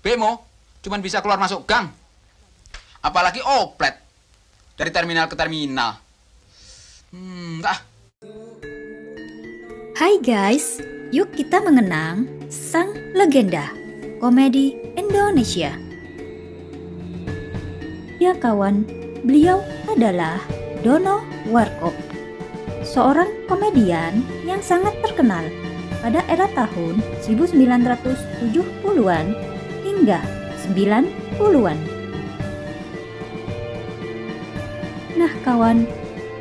Bemo cuman bisa keluar masuk gang. Apalagi oplet dari terminal ke terminal. Enggak. Hai guys, yuk kita mengenang sang legenda komedi Indonesia. Ya kawan, beliau adalah Dono Warkop, seorang komedian yang sangat terkenal pada era tahun 1970-an hingga 90-an. Nah kawan,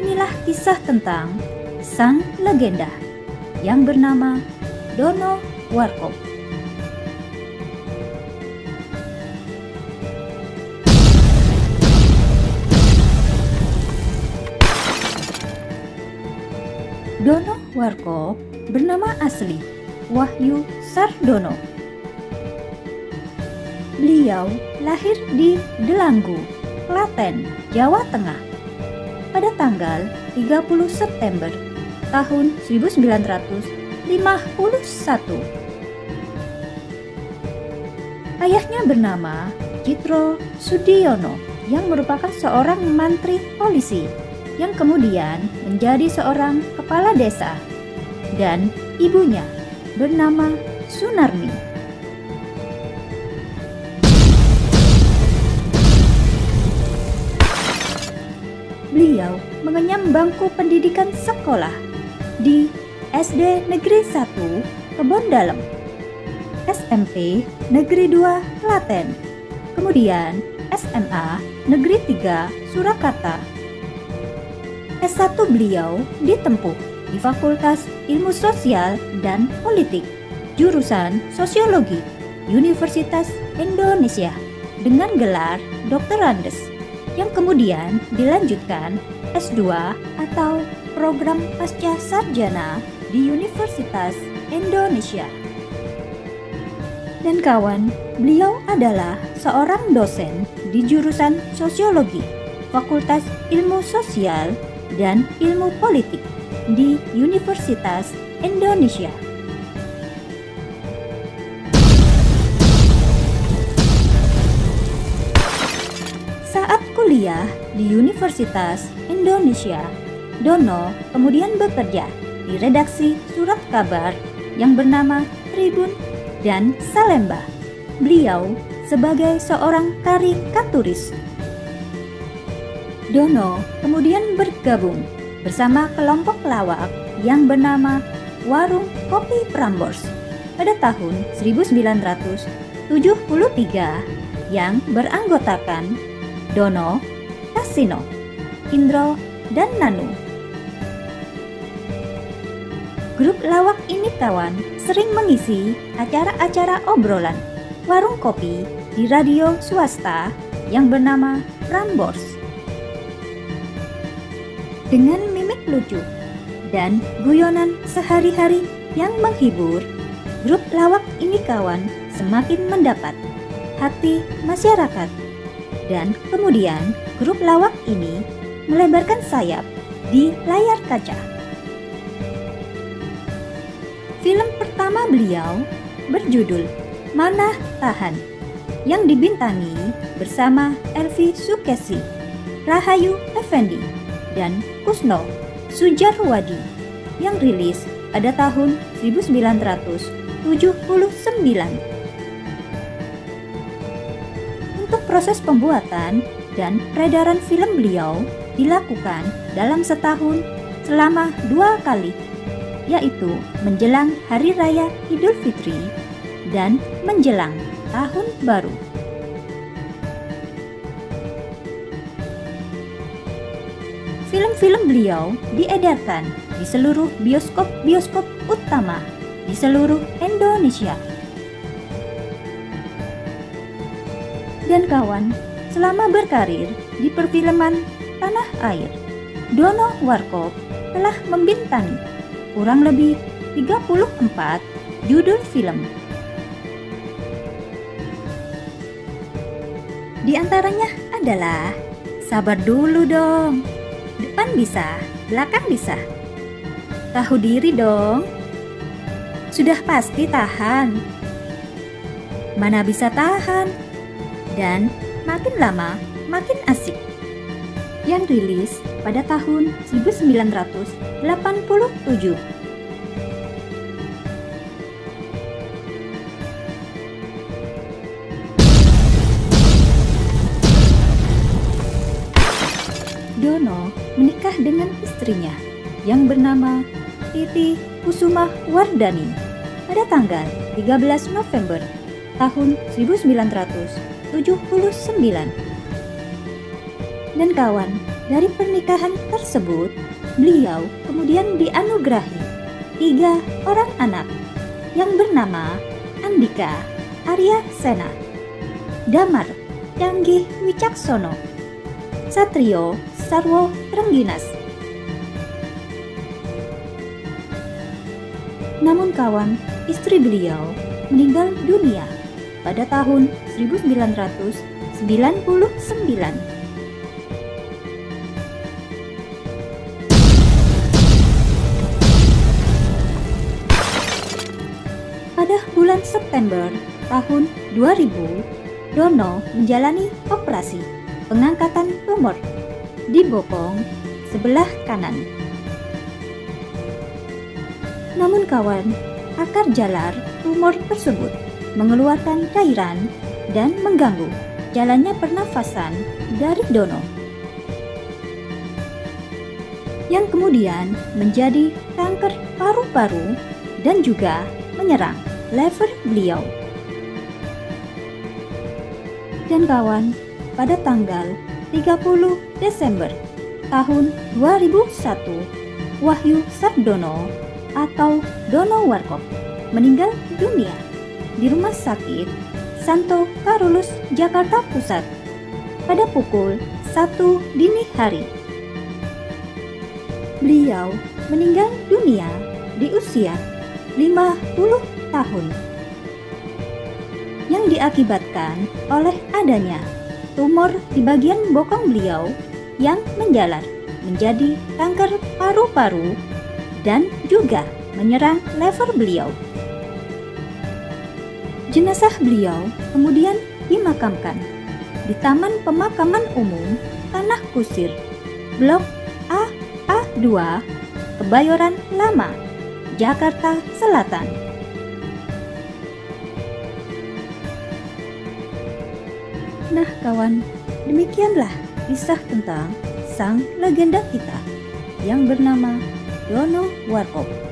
inilah kisah tentang sang legenda yang bernama Dono Warkop. Dono Warkop bernama asli Wahyu Sardono. Beliau lahir di Delanggu, Klaten, Jawa Tengah pada tanggal 30 September tahun 1951. Ayahnya bernama Citro Sudiono yang merupakan seorang mantri polisi yang kemudian menjadi seorang kepala desa, dan ibunya bernama Sunarmi. Beliau mengenyam bangku pendidikan sekolah di SD Negeri 1 Kebon Dalem, SMP Negeri 2 Klaten, kemudian SMA Negeri 3 Surakarta. S1 beliau ditempuh di Fakultas Ilmu Sosial dan Politik, jurusan Sosiologi, Universitas Indonesia dengan gelar Dr. Andes, yang kemudian dilanjutkan S2 atau program pasca sarjana di Universitas Indonesia. Dan kawan, beliau adalah seorang dosen di jurusan Sosiologi, Fakultas Ilmu Sosial dan Ilmu Politik di Universitas Indonesia. Saat kuliah di Universitas Indonesia, Dono kemudian bekerja di redaksi surat kabar yang bernama Tribun dan Salemba. Beliau sebagai seorang karikaturis. Dono kemudian bergabung bersama kelompok lawak yang bernama Warung Kopi Prambors pada tahun 1973 yang beranggotakan Dono, Kasino, Indro, dan Nanu. Grup lawak ini kawan sering mengisi acara-acara obrolan warung kopi di radio swasta yang bernama Prambors. Dengan mimik lucu dan guyonan sehari-hari yang menghibur, grup lawak ini kawan semakin mendapat hati masyarakat. Dan kemudian grup lawak ini melebarkan sayap di layar kaca. Film pertama beliau berjudul Manah Tahan yang dibintangi bersama Elvi Sukesi, Rahayu Effendi, dan Kusno Sujarwadi yang rilis pada tahun 1979. Untuk proses pembuatan dan peredaran film beliau dilakukan dalam setahun selama 2 kali, yaitu menjelang Hari Raya Idul Fitri dan menjelang Tahun Baru. Film-film beliau diedarkan di seluruh bioskop-bioskop utama di seluruh Indonesia. Dan kawan, selama berkarir di perfilman tanah air, Dono Warkop telah membintangi kurang lebih 34 judul film. Di antaranya adalah Sabar Dulu Dong, Depan Bisa, Belakang Bisa, Tahu Diri Dong, Sudah Pasti Tahan, mana bisa tahan. Dan makin lama makin asik. Yang rilis pada tahun 1987. Dono menikah dengan istrinya yang bernama Titi Kusuma Wardani pada tanggal 13 November tahun 1979. Dan kawan, dari pernikahan tersebut, beliau kemudian dianugerahi 3 orang anak yang bernama Andika Arya Sena, Damar Canggih Wicaksono, Satrio Sarwo Rengginas. Namun kawan, istri beliau meninggal dunia pada tahun 1999. Pada bulan September tahun 2000, Dono menjalani operasi pengangkatan tumor di bokong sebelah kanan. Namun kawan, akar jalar tumor tersebut mengeluarkan cairan dan mengganggu jalannya pernafasan dari Dono, yang kemudian menjadi kanker paru-paru dan juga menyerang lever beliau. Dan kawan, pada tanggal 30 Desember tahun 2001, Wahyu Sardono atau Dono Warkop meninggal dunia di Rumah Sakit Santo Carolus, Jakarta Pusat pada pukul 1 dini hari. Beliau meninggal dunia di usia 50 tahun yang diakibatkan oleh adanya tumor di bagian bokong beliau yang menjalar menjadi kanker paru-paru dan juga menyerang lever beliau. Jenazah beliau kemudian dimakamkan di Taman Pemakaman Umum Tanah Kusir, Blok A2, Kebayoran Lama, Jakarta Selatan. Nah kawan, demikianlah kisah tentang sang legenda kita yang bernama Dono Warkop.